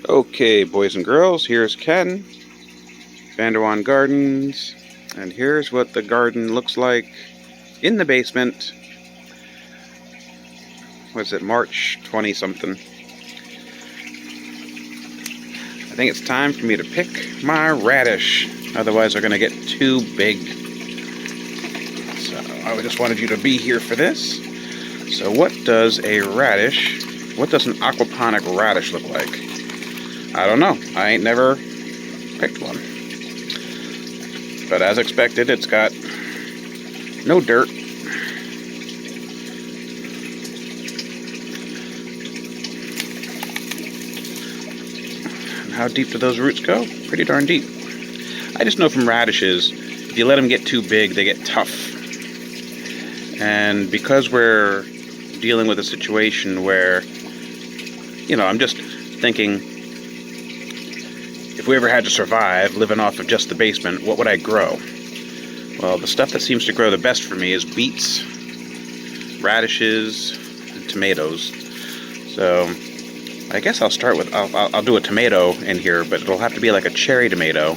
Okay, boys and girls, here's Ken, Vanderwan Gardens, and here's what the garden looks like in the basement. Was it March 20-something? I think it's time for me to pick my radish, otherwise they're going to get too big. So I just wanted you to be here for this. So what does an aquaponic radish look like? I don't know. I ain't never picked one. But as expected, it's got no dirt. And how deep do those roots go? Pretty darn deep. I just know from radishes, if you let them get too big, they get tough. And because we're dealing with a situation where, I'm just thinking, if we ever had to survive living off of just the basement, what would I grow? Well, the stuff that seems to grow the best for me is beets, radishes, and tomatoes. So I guess I'll start with, I'll do a tomato in here, but it'll have to be like a cherry tomato.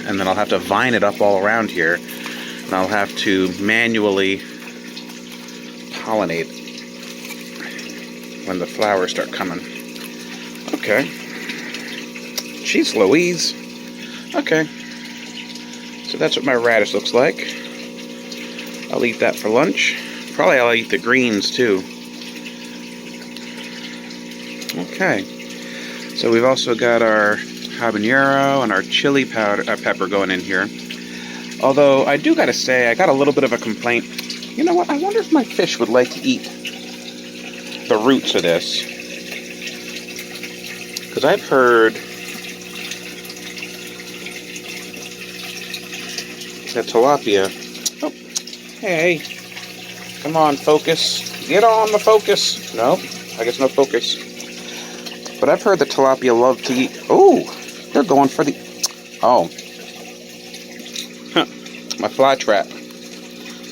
And then I'll have to vine it up all around here. And I'll have to manually pollinate when the flowers start coming. Okay. Jeez Louise. Okay. So that's what my radish looks like. I'll eat that for lunch. Probably I'll eat the greens too. Okay. So we've also got our habanero and our chili pepper going in here. Although I do gotta say, I got a little bit of a complaint. You know what? I wonder if my fish would like to eat the roots of this. Because I've heard that tilapia. Oh, hey, come on, focus. Get on the focus. No, I guess no focus. But I've heard that tilapia love to eat. Oh, they're going for the. Oh, huh. My fly trap.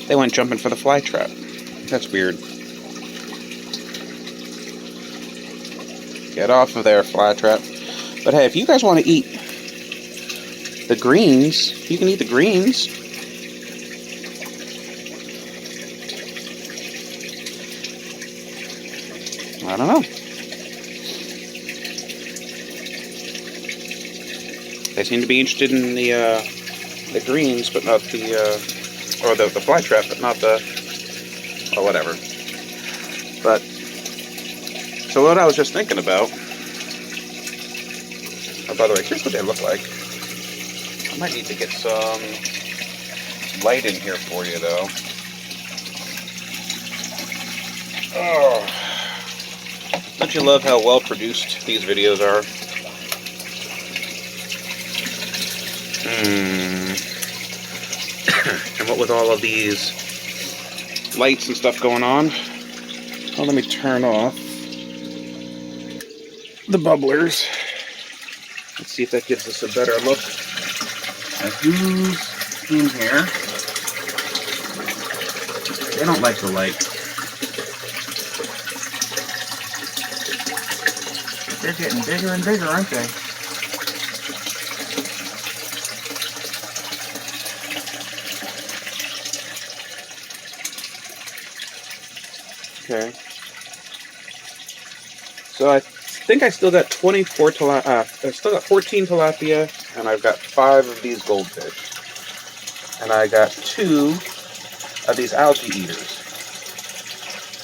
They went jumping for the fly trap. That's weird. Get off of there, fly trap. But hey, if you guys want to eat the greens, you can eat the greens. I don't know. They seem to be interested in the greens, but not the or the fly trap, but not the, or whatever. But so what I was just thinking about. Oh, by the way, here's what they look like. I might need to get some light in here for you, though. Oh, don't you love how well produced these videos are? And what with all of these lights and stuff going on, well, let me turn off the bubblers. Let's see if that gives us a better look at who's in here. They don't like the light. They're getting bigger and bigger, aren't they? Okay. So I think I still got 14 tilapia, and I've got 5 of these goldfish. And I got 2 of these algae eaters.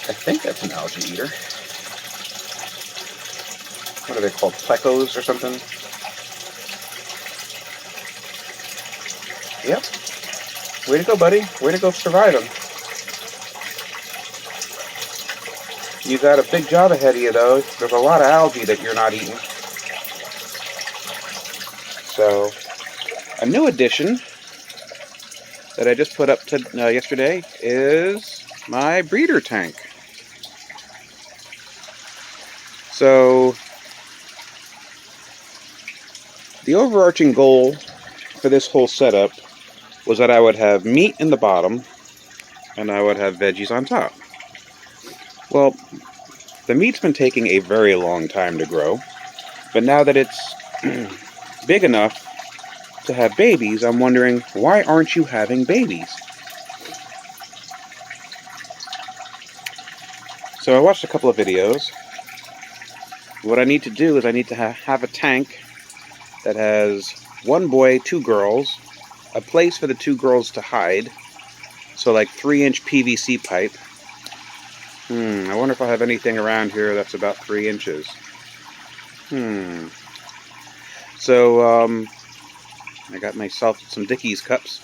I think that's an algae eater. What are they called? Plecos or something? Yep. Way to go, buddy. Way to go survive them. You got a big job ahead of you, though. There's a lot of algae that you're not eating. So, a new addition that I just put up to yesterday is my breeder tank. So, the overarching goal for this whole setup was that I would have meat in the bottom and I would have veggies on top. Well, the meat's been taking a very long time to grow, But now that it's big enough to have babies, I'm wondering, why aren't you having babies? So I watched a couple of videos. What I need to do is I need to have a tank that has one boy, two girls, a place for the two girls to hide, so like 3-inch PVC pipe. I wonder if I have anything around here that's about 3 inches. So, I got myself some Dickies cups,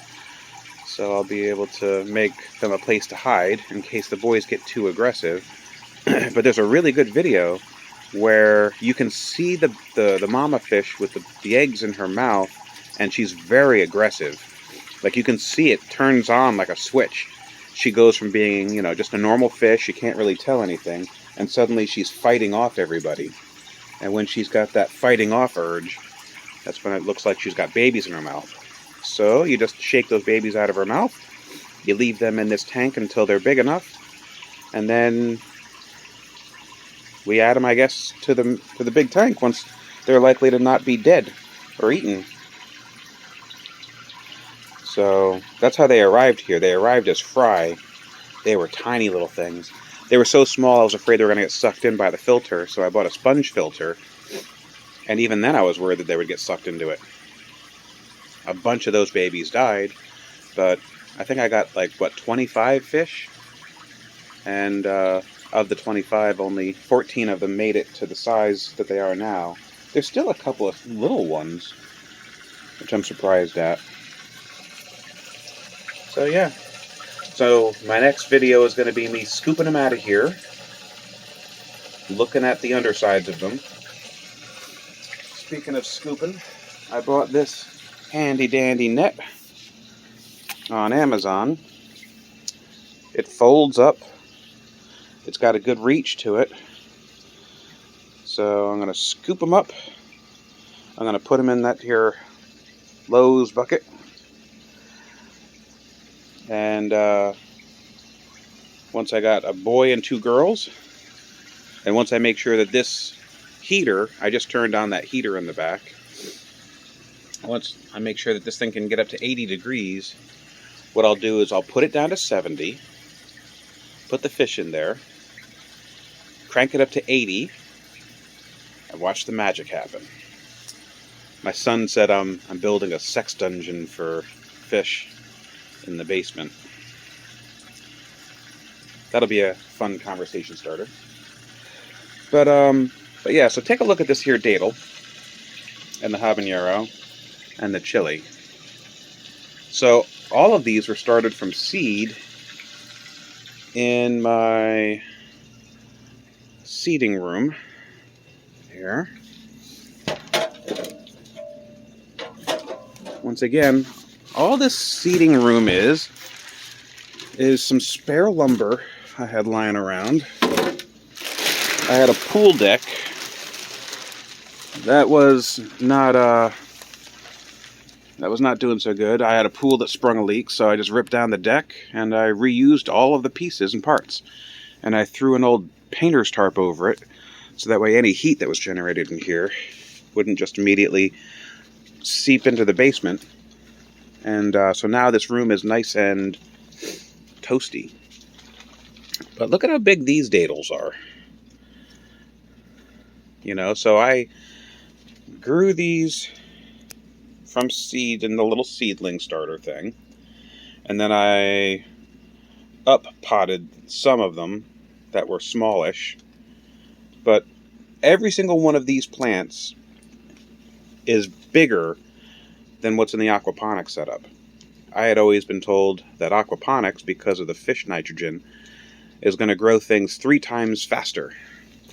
so I'll be able to make them a place to hide in case the boys get too aggressive. But there's a really good video where you can see the mama fish with the eggs in her mouth, and she's very aggressive. Like, you can see it turns on like a switch. She goes from being, just a normal fish, you can't really tell anything, and suddenly she's fighting off everybody. And when she's got that fighting off urge, that's when it looks like she's got babies in her mouth. So you just shake those babies out of her mouth, you leave them in this tank until they're big enough, and then we add them, I guess, to the big tank once they're likely to not be dead or eaten. So that's how they arrived here. They arrived as fry. They were tiny little things. They were so small I was afraid they were going to get sucked in by the filter, so I bought a sponge filter. And even then I was worried that they would get sucked into it. A bunch of those babies died, but I think I got 25 fish? And of the 25, only 14 of them made it to the size that they are now. There's still a couple of little ones, which I'm surprised at. So yeah. So my next video is going to be me scooping them out of here, looking at the undersides of them. Speaking of scooping, I bought this handy dandy net on Amazon. It folds up. It's got a good reach to it. So I'm going to scoop them up. I'm going to put them in that here Lowe's bucket. And once I got a boy and two girls, and once I make sure that this heater, I just turned on that heater in the back. Once I make sure that this thing can get up to 80 degrees, what I'll do is I'll put it down to 70, put the fish in there, crank it up to 80, and watch the magic happen. My son said I'm building a sex dungeon for fish in the basement. That'll be a fun conversation starter. But yeah, so take a look at this here datel, and the habanero, and the chili. So all of these were started from seed in my seeding room here. Once again, all this seeding room is some spare lumber I had lying around. I had a pool deck that was not doing so good. I had a pool that sprung a leak, so I just ripped down the deck and I reused all of the pieces and parts. And I threw an old painter's tarp over it, so that way any heat that was generated in here wouldn't just immediately seep into the basement. And so now this room is nice and toasty. But look at how big these datels are. So I grew these from seed in the little seedling starter thing. And then I up-potted some of them that were smallish. But every single one of these plants is bigger than what's in the aquaponics setup. I had always been told that aquaponics, because of the fish nitrogen, is going to grow things 3 times faster.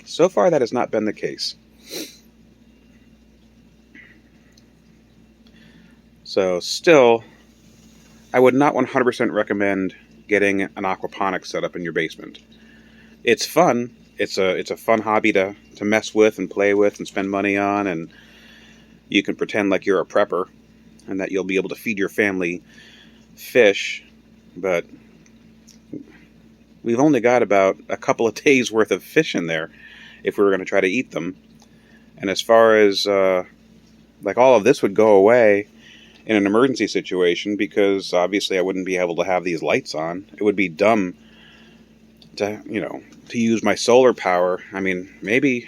So far, that has not been the case. So still, I would not 100% recommend getting an aquaponics setup in your basement. It's fun. It's a fun hobby to mess with and play with and spend money on, and you can pretend like you're a prepper and that you'll be able to feed your family fish, but we've only got about a couple of days worth of fish in there if we were going to try to eat them. And as far as, like, all of this would go away in an emergency situation, because obviously I wouldn't be able to have these lights on. It would be dumb to, to use my solar power. I mean, maybe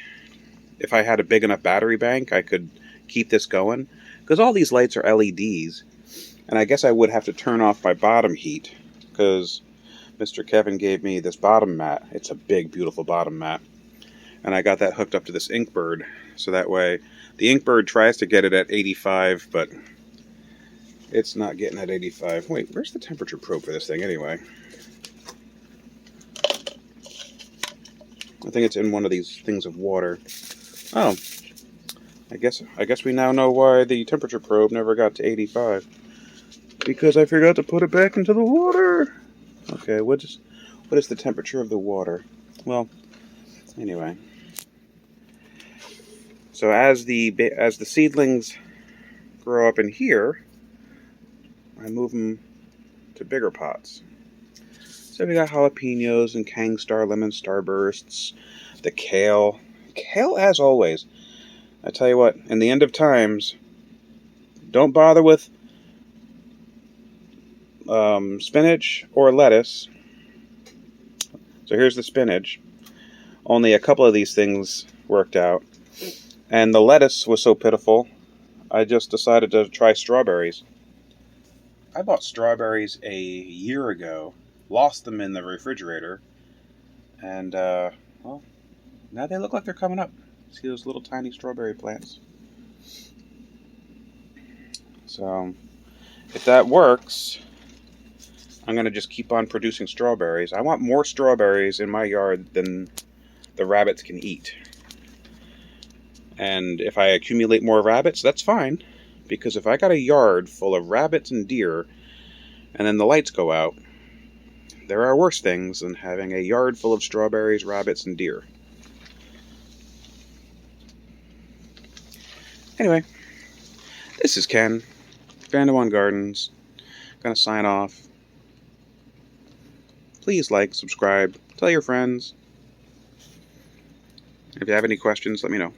if I had a big enough battery bank, I could keep this going, because all these lights are LEDs. And I guess I would have to turn off my bottom heat, because Mr. Kevin gave me this bottom mat. It's a big, beautiful bottom mat. And I got that hooked up to this Inkbird, so that way the Inkbird tries to get it at 85, but it's not getting at 85. Wait, where's the temperature probe for this thing anyway? I think it's in one of these things of water. Oh, I guess we now know why the temperature probe never got to 85. Because I forgot to put it back into the water. Okay, what is the temperature of the water? Well, anyway. So as the seedlings grow up in here, I move them to bigger pots. So we got jalapenos and Kang Star Lemon Starbursts, the kale. Kale, as always. I tell you what, in the end of times, don't bother with spinach or lettuce. So here's the spinach. Only a couple of these things worked out. And the lettuce was so pitiful, I just decided to try strawberries. I bought strawberries a year ago, lost them in the refrigerator, and, well, now they look like they're coming up. See those little tiny strawberry plants? So, if that works, I'm going to just keep on producing strawberries. I want more strawberries in my yard than the rabbits can eat. And if I accumulate more rabbits, that's fine. Because if I got a yard full of rabbits and deer, and then the lights go out, there are worse things than having a yard full of strawberries, rabbits, and deer. Anyway, this is Ken, Vandewan Gardens. Gonna sign off. Please like, subscribe, tell your friends. If you have any questions, let me know.